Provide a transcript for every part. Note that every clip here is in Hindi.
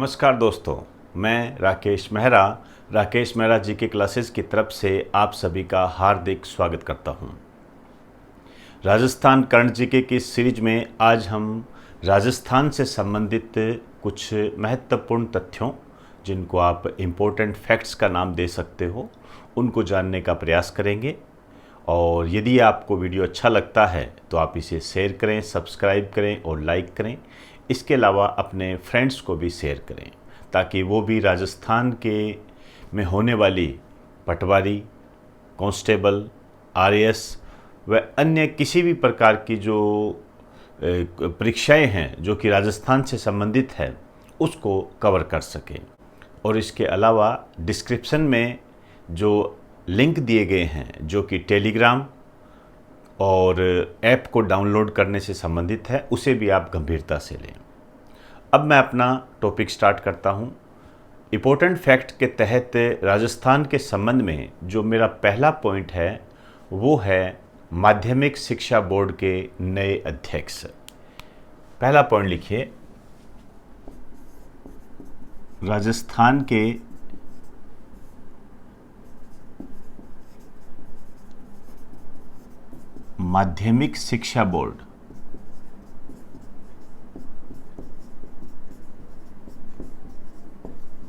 नमस्कार दोस्तों, मैं राकेश मेहरा जी के क्लासेस की तरफ से आप सभी का हार्दिक स्वागत करता हूं। राजस्थान करंट जीके की सीरीज में आज हम राजस्थान से संबंधित कुछ महत्वपूर्ण तथ्यों, जिनको आप इम्पोर्टेंट फैक्ट्स का नाम दे सकते हो, उनको जानने का प्रयास करेंगे। और यदि आपको वीडियो अच्छा लगता है तो आप इसे शेयर करें, सब्सक्राइब करें और लाइक करें। इसके अलावा अपने फ्रेंड्स को भी शेयर करें ताकि वो भी राजस्थान के में होने वाली पटवारी, कांस्टेबल, आरएएस व अन्य किसी भी प्रकार की जो परीक्षाएं हैं जो कि राजस्थान से संबंधित है उसको कवर कर सकें। और इसके अलावा डिस्क्रिप्शन में जो लिंक दिए गए हैं जो कि टेलीग्राम और ऐप को डाउनलोड करने से संबंधित है, उसे भी आप गंभीरता से लें। अब मैं अपना टॉपिक स्टार्ट करता हूं। इम्पोर्टेंट फैक्ट के तहत राजस्थान के संबंध में जो मेरा पहला पॉइंट है वो है माध्यमिक शिक्षा बोर्ड के नए अध्यक्ष। पहला पॉइंट लिखिए, राजस्थान के माध्यमिक शिक्षा बोर्ड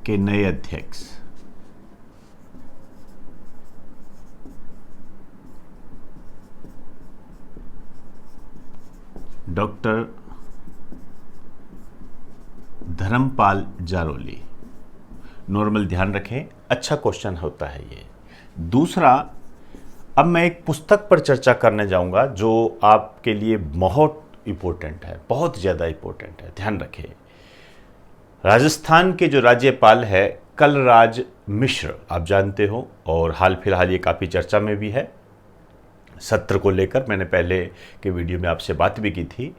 के नए अध्यक्ष डॉक्टर धर्मपाल जारोली। नॉर्मल ध्यान रखें, अच्छा क्वेश्चन होता है ये। दूसरा, अब मैं एक पुस्तक पर चर्चा करने जाऊंगा जो आपके लिए बहुत इम्पोर्टेंट है, बहुत ज़्यादा इम्पोर्टेंट है। ध्यान रखें, राजस्थान के जो राज्यपाल है कलराज मिश्र, आप जानते हो, और हाल फिलहाल ये काफ़ी चर्चा में भी है। सत्र को लेकर मैंने पहले के वीडियो में आपसे बात भी की थी।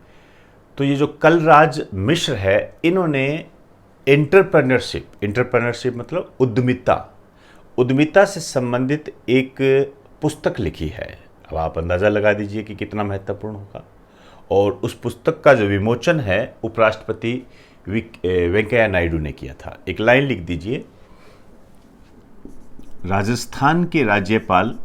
तो ये जो कलराज मिश्र है, इन्होंने एंटरप्रेन्योरशिप मतलब उद्यमिता से संबंधित एक पुस्तक लिखी है। अब आप अंदाज़ा लगा दीजिए कि कितना महत्वपूर्ण होगा। और उस पुस्तक का जो विमोचन है उपराष्ट्रपति वेंकैया नायडू ने किया था। एक लाइन लिख दीजिए, राजस्थान के राज्यपाल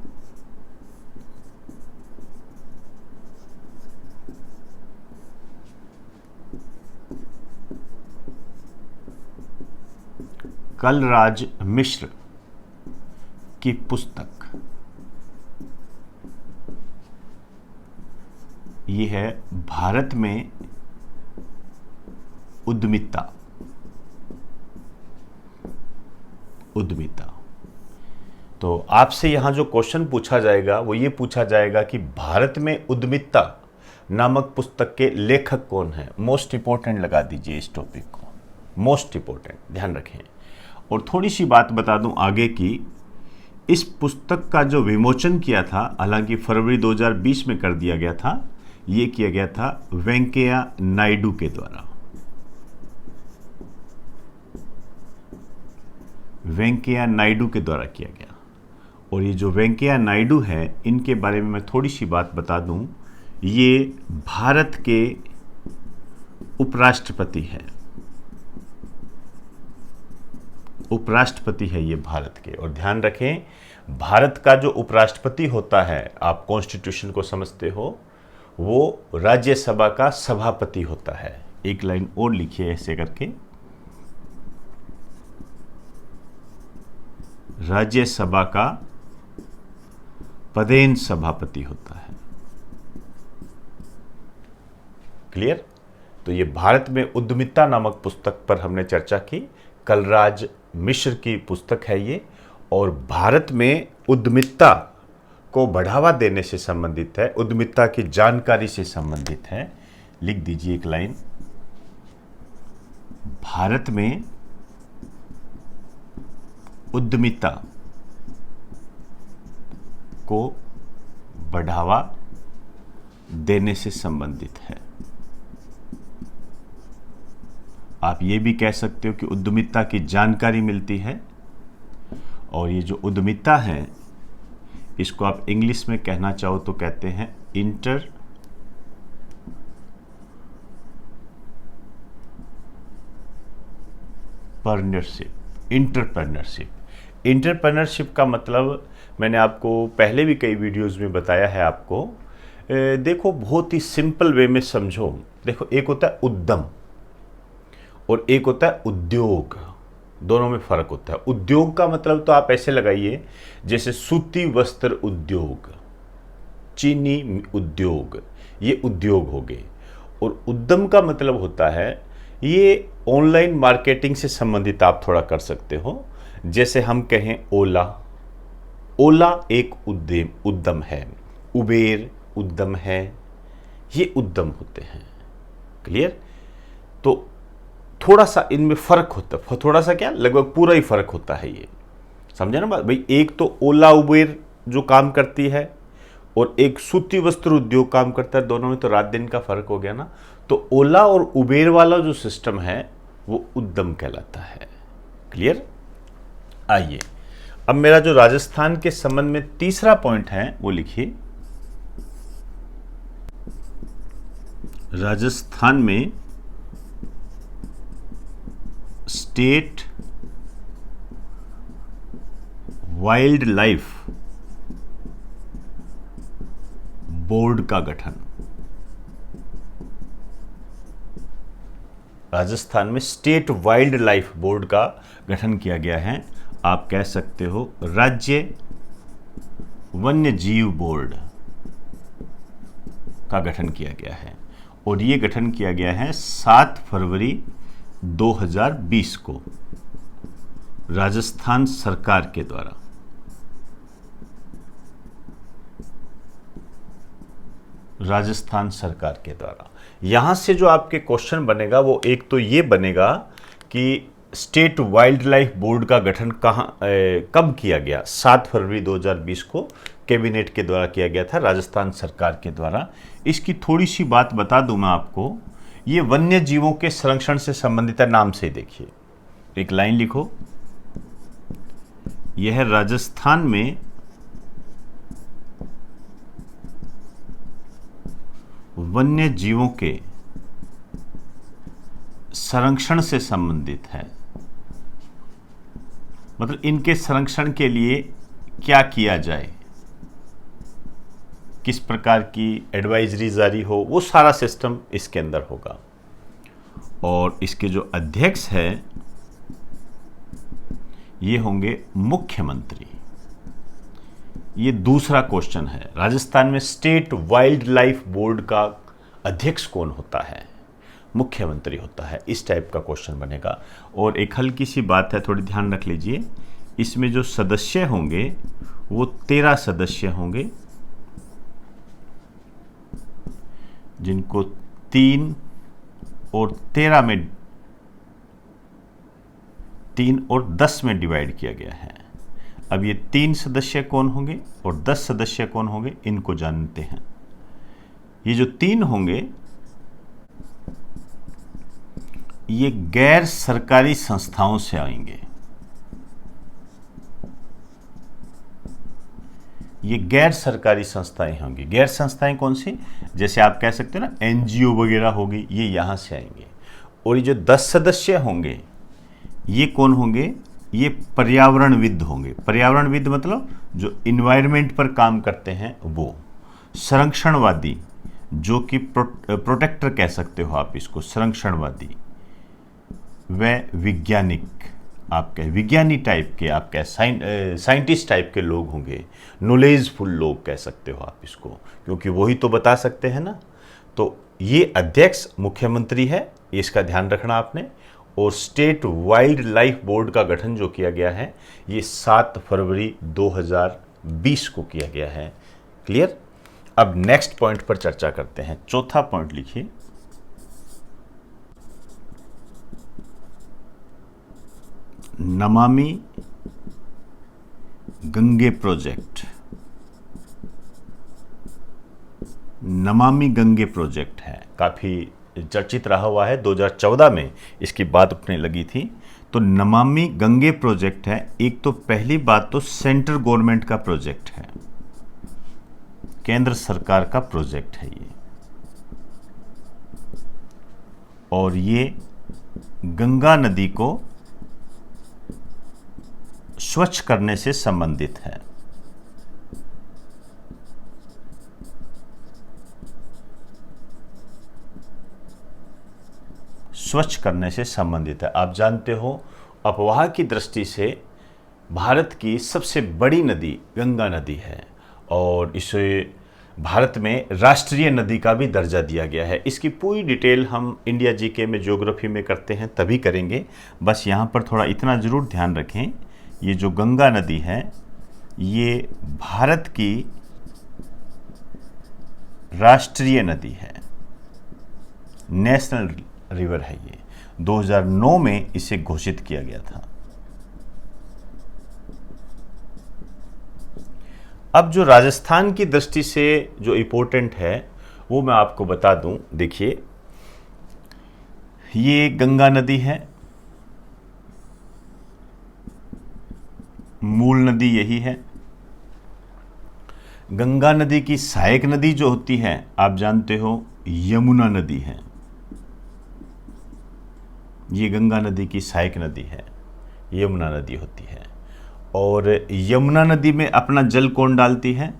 कलराज मिश्र की पुस्तक, ये है भारत में उद्यमिता। तो आपसे यहां जो क्वेश्चन पूछा जाएगा वो ये पूछा जाएगा कि भारत में उद्यमिता नामक पुस्तक के लेखक कौन है। मोस्ट इंपॉर्टेंट लगा दीजिए इस टॉपिक को, मोस्ट इंपॉर्टेंट, ध्यान रखें। और थोड़ी सी बात बता दूं आगे की, इस पुस्तक का जो विमोचन किया था, हालांकि फरवरी 2020 में कर दिया गया था, ये किया गया था वेंकैया नायडू के द्वारा। वेंकैया नायडू के द्वारा किया गया। और ये जो वेंकैया नायडू है, इनके बारे में मैं थोड़ी सी बात बता दूं, ये भारत के उपराष्ट्रपति है। उपराष्ट्रपति है ये भारत के। और ध्यान रखें, भारत का जो उपराष्ट्रपति होता है, आप कॉन्स्टिट्यूशन को समझते हो, वो राज्यसभा का सभापति होता है। एक लाइन और लिखिए ऐसे करके, राज्यसभा का पदेन सभापति होता है। क्लियर? तो ये भारत में उद्यमिता नामक पुस्तक पर हमने चर्चा की। कलराज मिश्र की पुस्तक है ये, और भारत में उद्यमिता को बढ़ावा देने से संबंधित है, उद्यमिता की जानकारी से संबंधित है। लिख दीजिए एक लाइन, भारत में उद्यमिता को बढ़ावा देने से संबंधित है। आप ये भी कह सकते हो कि उद्यमिता की जानकारी मिलती है। और ये जो उद्यमिता है, इसको आप इंग्लिश में कहना चाहो तो कहते हैं इंटरप्रेन्योरशिप का मतलब मैंने आपको पहले भी कई वीडियोस में बताया है आपको। देखो बहुत ही सिंपल वे में समझो। देखो एक होता है उद्यम और एक होता है उद्योग, दोनों में फर्क होता है। उद्योग का मतलब तो आप ऐसे लगाइए जैसे सूती वस्त्र उद्योग, चीनी उद्योग, ये उद्योग हो गए। और उद्यम का मतलब होता है ये ऑनलाइन मार्केटिंग से संबंधित आप थोड़ा कर सकते हो। जैसे हम कहें ओला एक उद्यम है, उबेर उद्यम है, ये उद्यम होते हैं। क्लियर? तो थोड़ा सा इनमें फर्क होता है, थोड़ा सा क्या, लगभग पूरा ही फर्क होता है ये। समझे ना बात भाई? एक तो ओला उबेर जो काम करती है और एक सूती वस्त्र उद्योग काम करता है, दोनों में तो रात दिन का फर्क हो गया ना। तो ओला और उबेर वाला जो सिस्टम है वो उद्यम कहलाता है। क्लियर? आइए अब मेरा जो राजस्थान के संबंध में तीसरा पॉइंट है वो लिखिए। राजस्थान में स्टेट वाइल्ड लाइफ बोर्ड का गठन। राजस्थान में स्टेट वाइल्ड लाइफ बोर्ड का गठन किया गया है। आप कह सकते हो राज्य वन्य जीव बोर्ड का गठन किया गया है। और ये गठन किया गया है 7 फरवरी 2020 को राजस्थान सरकार के द्वारा। राजस्थान सरकार के द्वारा। यहां से जो आपके क्वेश्चन बनेगा वो एक तो ये बनेगा कि स्टेट वाइल्ड लाइफ बोर्ड का गठन कब किया गया? 7 फरवरी 2020 को कैबिनेट के द्वारा किया गया था, राजस्थान सरकार के द्वारा। इसकी थोड़ी सी बात बता दूं मैं आपको। ये वन्य जीवों के संरक्षण से संबंधित है, नाम से देखिए। एक लाइन लिखो, यह राजस्थान में वन्य जीवों के संरक्षण से संबंधित है। मतलब इनके संरक्षण के लिए क्या किया जाए, किस प्रकार की एडवाइजरी जारी हो, वो सारा सिस्टम इसके अंदर होगा। और इसके जो अध्यक्ष है ये होंगे मुख्यमंत्री। ये दूसरा क्वेश्चन है, राजस्थान में स्टेट वाइल्ड लाइफ बोर्ड का अध्यक्ष कौन होता है? मुख्यमंत्री होता है। इस टाइप का क्वेश्चन बनेगा। और एक हल्की सी बात है, थोड़ी ध्यान रख लीजिए, इसमें जो सदस्य होंगे वो 13 सदस्य होंगे, जिनको 3 और 13 में 3 और 10 में डिवाइड किया गया है। अब ये 3 सदस्य कौन होंगे और 10 सदस्य कौन होंगे, इनको जानते हैं। ये जो 3 होंगे ये गैर सरकारी संस्थाओं से आएंगे। ये गैर सरकारी संस्थाएं होंगी। गैर संस्थाएं कौन सी? जैसे आप कह सकते हो ना एनजीओ वगैरह होगी, ये यहां से आएंगे। और ये जो 10 सदस्य होंगे ये कौन होंगे? ये पर्यावरणविद होंगे। पर्यावरणविद मतलब जो इन्वायरमेंट पर काम करते हैं वो। संरक्षणवादी, जो कि प्रोटेक्टर कह सकते हो आप इसको, संरक्षणवादी। व वैज्ञानिक, आप कह विज्ञानी टाइप के, आप कह साइंटिस्ट टाइप के लोग होंगे। नॉलेजफुल लोग कह सकते हो आप इसको, क्योंकि वही तो बता सकते हैं ना। तो ये अध्यक्ष मुख्यमंत्री है, इसका ध्यान रखना आपने। और स्टेट वाइल्ड लाइफ बोर्ड का गठन जो किया गया है ये 7 फरवरी 2020 को किया गया है। क्लियर? अब नेक्स्ट पॉइंट पर चर्चा करते हैं। चौथा पॉइंट लिखिए, नमामि गंगे प्रोजेक्ट। नमामि गंगे प्रोजेक्ट है, काफी चर्चित रहा हुआ है। 2014 में इसकी बात उठने लगी थी। तो नमामि गंगे प्रोजेक्ट है। एक तो पहली बात तो सेंट्रल गवर्नमेंट का प्रोजेक्ट है, केंद्र सरकार का प्रोजेक्ट है ये। और ये गंगा नदी को स्वच्छ करने से संबंधित है। स्वच्छ करने से संबंधित है। आप जानते हो अपवाह की दृष्टि से भारत की सबसे बड़ी नदी गंगा नदी है और इसे भारत में राष्ट्रीय नदी का भी दर्जा दिया गया है। इसकी पूरी डिटेल हम इंडिया जीके में ज्योग्राफी में करते हैं तभी करेंगे। बस यहाँ पर थोड़ा इतना ज़रूर ध्यान रखें, ये जो गंगा नदी है ये भारत की राष्ट्रीय नदी है, नेशनल रिवर है। ये 2009 में इसे घोषित किया गया था। अब जो राजस्थान की दृष्टि से जो इम्पोर्टेंट है वो मैं आपको बता दूं। देखिए, ये गंगा नदी है, मूल नदी यही है। गंगा नदी की सहायक नदी जो होती है आप जानते हो यमुना नदी है। ये गंगा नदी की सहायक नदी है, यमुना नदी होती है। और यमुना नदी में अपना जल कौन डालती है?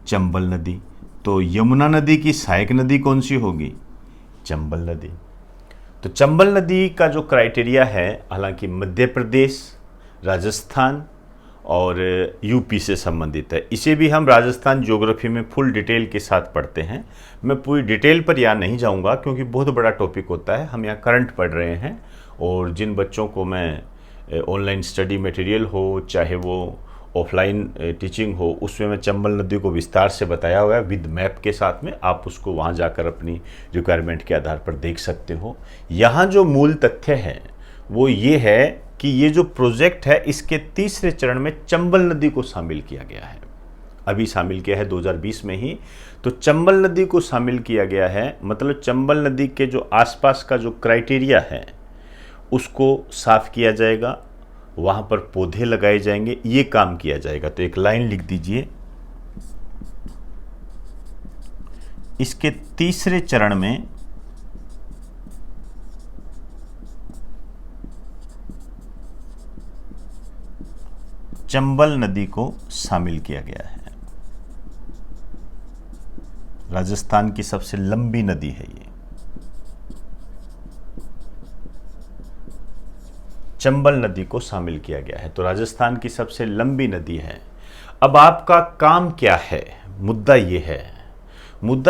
चंबल नदी। तो यमुना नदी की सहायक नदी कौन सी होगी? चंबल नदी। तो चंबल नदी का जो क्राइटेरिया है, हालांकि मध्य प्रदेश, राजस्थान और यूपी से संबंधित है। इसे भी हम राजस्थान ज्योग्राफी में फुल डिटेल के साथ पढ़ते हैं। मैं पूरी डिटेल पर यहाँ नहीं जाऊँगा क्योंकि बहुत बड़ा टॉपिक होता है। हम यहाँ करंट पढ़ रहे हैं और जिन बच्चों को मैं ऑनलाइन स्टडी मटेरियल हो चाहे वो ऑफलाइन टीचिंग हो, उसमें मैं चंबल नदी को विस्तार से बताया हुआ है विद मैप के साथ में। आप उसको वहाँ जाकर अपनी रिक्वायरमेंट के आधार पर देख सकते हो। यहाँ जो मूल तथ्य है वो ये है कि ये जो प्रोजेक्ट है इसके तीसरे चरण में चंबल नदी को शामिल किया गया है। अभी शामिल किया है 2020 में ही। तो चंबल नदी को शामिल किया गया है, मतलब चंबल नदी के जो आसपास का जो क्राइटेरिया है उसको साफ किया जाएगा, वहाँ पर पौधे लगाए जाएंगे, ये काम किया जाएगा। तो एक लाइन लिख दीजिए, इसके तीसरे चरण में चंबल नदी को शामिल किया गया है। राजस्थान की सबसे लंबी नदी है ये, चंबल नदी को शामिल किया गया है। तो राजस्थान की सबसे लंबी नदी है। अब आपका काम क्या है? मुद्दा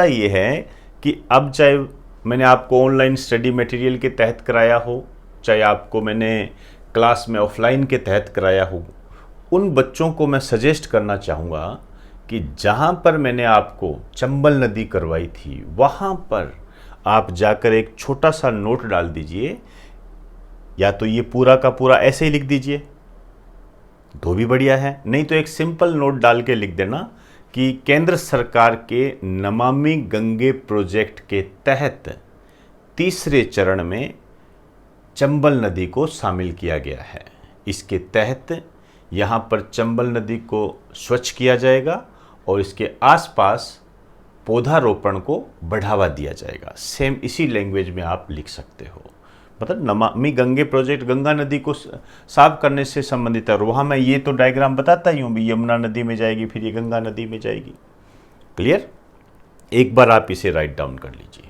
ये है कि अब चाहे मैंने आपको ऑनलाइन स्टडी मटेरियल के तहत कराया हो, चाहे आपको मैंने क्लास में ऑफलाइन के तहत कराया हो, उन बच्चों को मैं सजेस्ट करना चाहूँगा कि जहाँ पर मैंने आपको चंबल नदी करवाई थी वहाँ पर आप जाकर एक छोटा सा नोट डाल दीजिए, या तो ये पूरा का पूरा ऐसे ही लिख दीजिए तो भी बढ़िया है, नहीं तो एक सिंपल नोट डाल के लिख देना कि केंद्र सरकार के नमामि गंगे प्रोजेक्ट के तहत तीसरे चरण में चंबल नदी को शामिल किया गया है। इसके तहत यहाँ पर चंबल नदी को स्वच्छ किया जाएगा और इसके आसपास पौधारोपण को बढ़ावा दिया जाएगा। सेम इसी लैंग्वेज में आप लिख सकते हो। मतलब नमामि गंगे प्रोजेक्ट गंगा नदी को साफ करने से संबंधित है। और वहाँ मैं ये तो डायग्राम बताता ही हूँ भी यमुना नदी में जाएगी फिर ये गंगा नदी में जाएगी। क्लियर? एक बार आप इसे राइट डाउन कर लीजिए।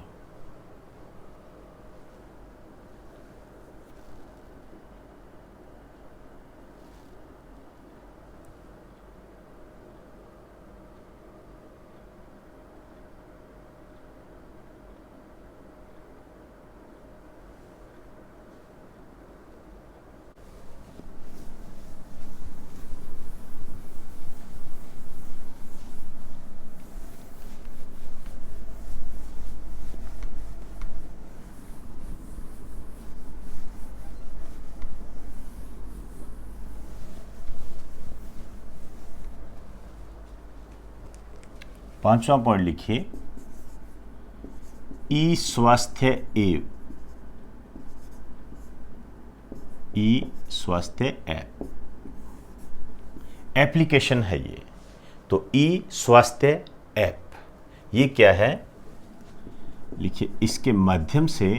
पांचवा पॉइंट लिखिए, ई स्वास्थ्य एप। ई स्वास्थ्य ऐप एप्लीकेशन है ये। तो ई स्वास्थ्य ऐप ये क्या है? लिखिए, इसके माध्यम से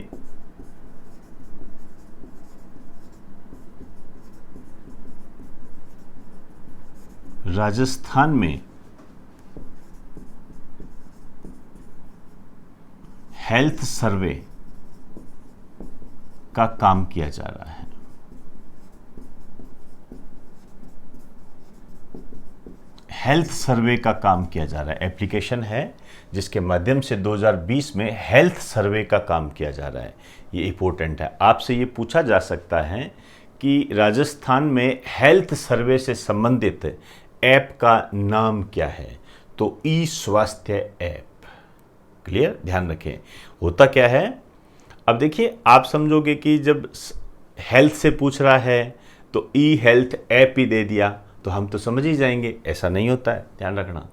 राजस्थान में हेल्थ सर्वे का काम किया जा रहा है। हेल्थ सर्वे का काम किया जा रहा है, एप्लीकेशन है जिसके माध्यम से 2020 में हेल्थ सर्वे का काम किया जा रहा है। ये इंपॉर्टेंट है, आपसे ये पूछा जा सकता है कि राजस्थान में हेल्थ सर्वे से संबंधित ऐप का नाम क्या है, तो ई स्वास्थ्य ऐप। क्लियर, ध्यान रखें। होता क्या है, अब देखिए आप समझोगे कि जब हेल्थ से पूछ रहा है तो ई हेल्थ ऐप ही दे दिया तो हम तो समझ ही जाएंगे, ऐसा नहीं होता है, ध्यान रखना।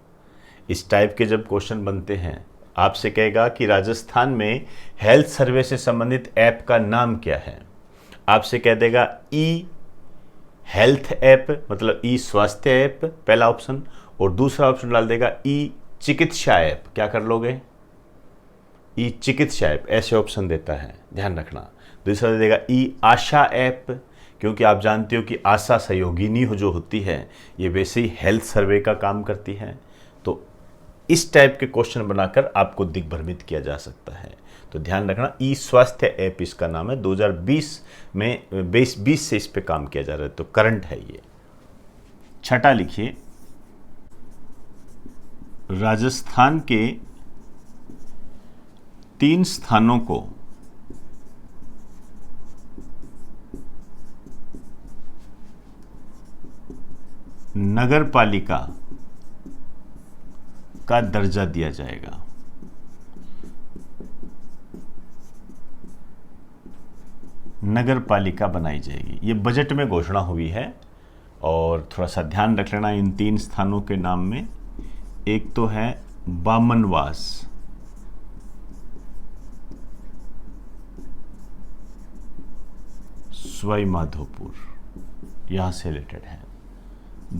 इस टाइप के जब क्वेश्चन बनते हैं, आपसे कहेगा कि राजस्थान में हेल्थ सर्वे से संबंधित ऐप का नाम क्या है, आपसे कह देगा ई हेल्थ ऐप, मतलब ई स्वास्थ्य ऐप पहला ऑप्शन, और दूसरा ऑप्शन डाल देगा ई चिकित्सा ऐप। क्या कर लोगे, ई चिकित्सा ऐप, ऐसे ऑप्शन देता है, ध्यान रखना। दूसरा दे देगा ई आशा ऐप, क्योंकि आप जानते हो कि आशा सहयोगिनी जो होती है ये वैसे ही हेल्थ सर्वे का काम करती है। तो इस टाइप के क्वेश्चन बनाकर आपको दिग्भ्रमित किया जा सकता है, तो ध्यान रखना। ई स्वास्थ्य ऐप इसका नाम है, 2020 में 20 से इस पे काम किया जा रहा है, तो करंट है ये। छठा लिखिए, राजस्थान के 3 स्थानों को नगर पालिका का दर्जा दिया जाएगा। नगर पालिका बनाई जाएगी, ये बजट में घोषणा हुई है, और थोड़ा सा ध्यान रख लेना इन 3 स्थानों के नाम में। एक तो है बामनवास, सवाई माधोपुर, यहां से रिलेटेड है।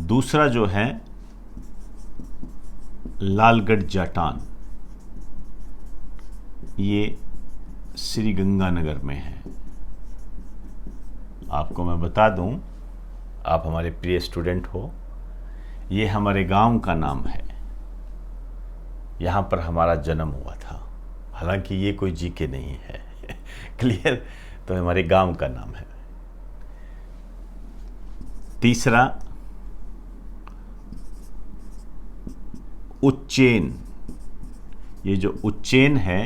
दूसरा जो है लालगढ़ जाटान, ये श्री गंगानगर में है। आपको मैं बता दूं, आप हमारे प्रिय स्टूडेंट हो, ये हमारे गांव का नाम है, यहां पर हमारा जन्म हुआ था, हालांकि ये कोई जीके नहीं है क्लियर, तो हमारे गांव का नाम है। तीसरा उज्जैन, ये जो उज्जैन है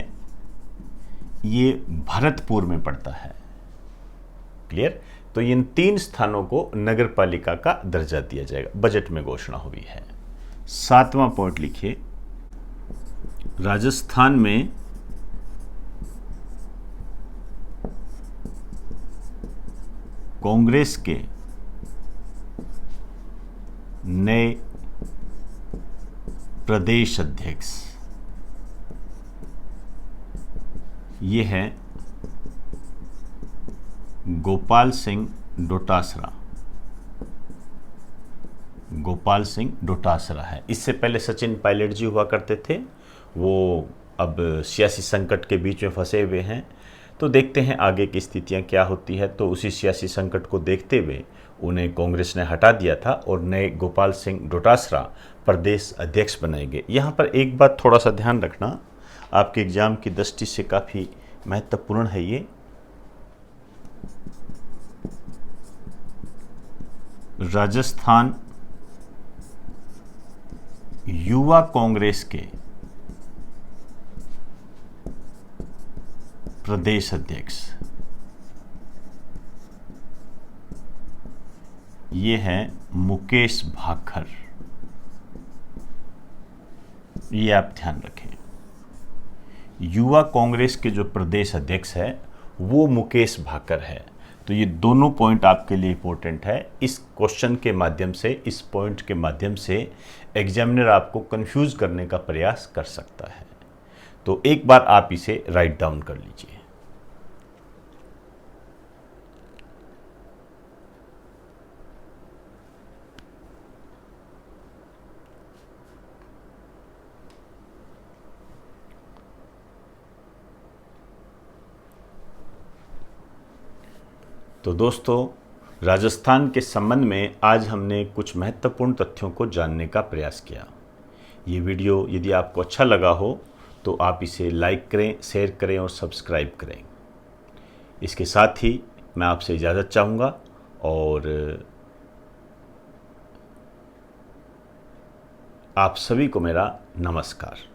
ये भरतपुर में पड़ता है। क्लियर, तो इन 3 स्थानों को नगर पालिका का दर्जा दिया जाएगा, बजट में घोषणा हुई है। 7वां पॉइंट लिखिए, राजस्थान में कांग्रेस के नए प्रदेश अध्यक्ष ये हैं गोपाल सिंह डोटासरा। गोपाल सिंह डोटासरा है। इससे पहले सचिन पायलट जी हुआ करते थे, वो अब सियासी संकट के बीच में फंसे हुए हैं, तो देखते हैं आगे की स्थितियां क्या होती है। तो उसी सियासी संकट को देखते हुए उन्हें कांग्रेस ने हटा दिया था और नए गोपाल सिंह डोटासरा प्रदेश अध्यक्ष बनाए गए। यहाँ पर एक बात थोड़ा सा ध्यान रखना, आपके एग्जाम की दृष्टि से काफ़ी महत्वपूर्ण है ये। राजस्थान युवा कांग्रेस के प्रदेश अध्यक्ष ये हैं मुकेश भाखर, ये आप ध्यान रखें। युवा कांग्रेस के जो प्रदेश अध्यक्ष है वो मुकेश भाकर है। तो ये दोनों पॉइंट आपके लिए इंपॉर्टेंट है। इस क्वेश्चन के माध्यम से, इस पॉइंट के माध्यम से एग्जामिनर आपको कंफ्यूज करने का प्रयास कर सकता है। तो एक बार आप इसे राइट डाउन कर लीजिए। तो दोस्तों, राजस्थान के संबंध में आज हमने कुछ महत्वपूर्ण तथ्यों को जानने का प्रयास किया। ये वीडियो यदि आपको अच्छा लगा हो तो आप इसे लाइक करें, शेयर करें और सब्सक्राइब करें। इसके साथ ही मैं आपसे इजाज़त चाहूँगा और आप सभी को मेरा नमस्कार।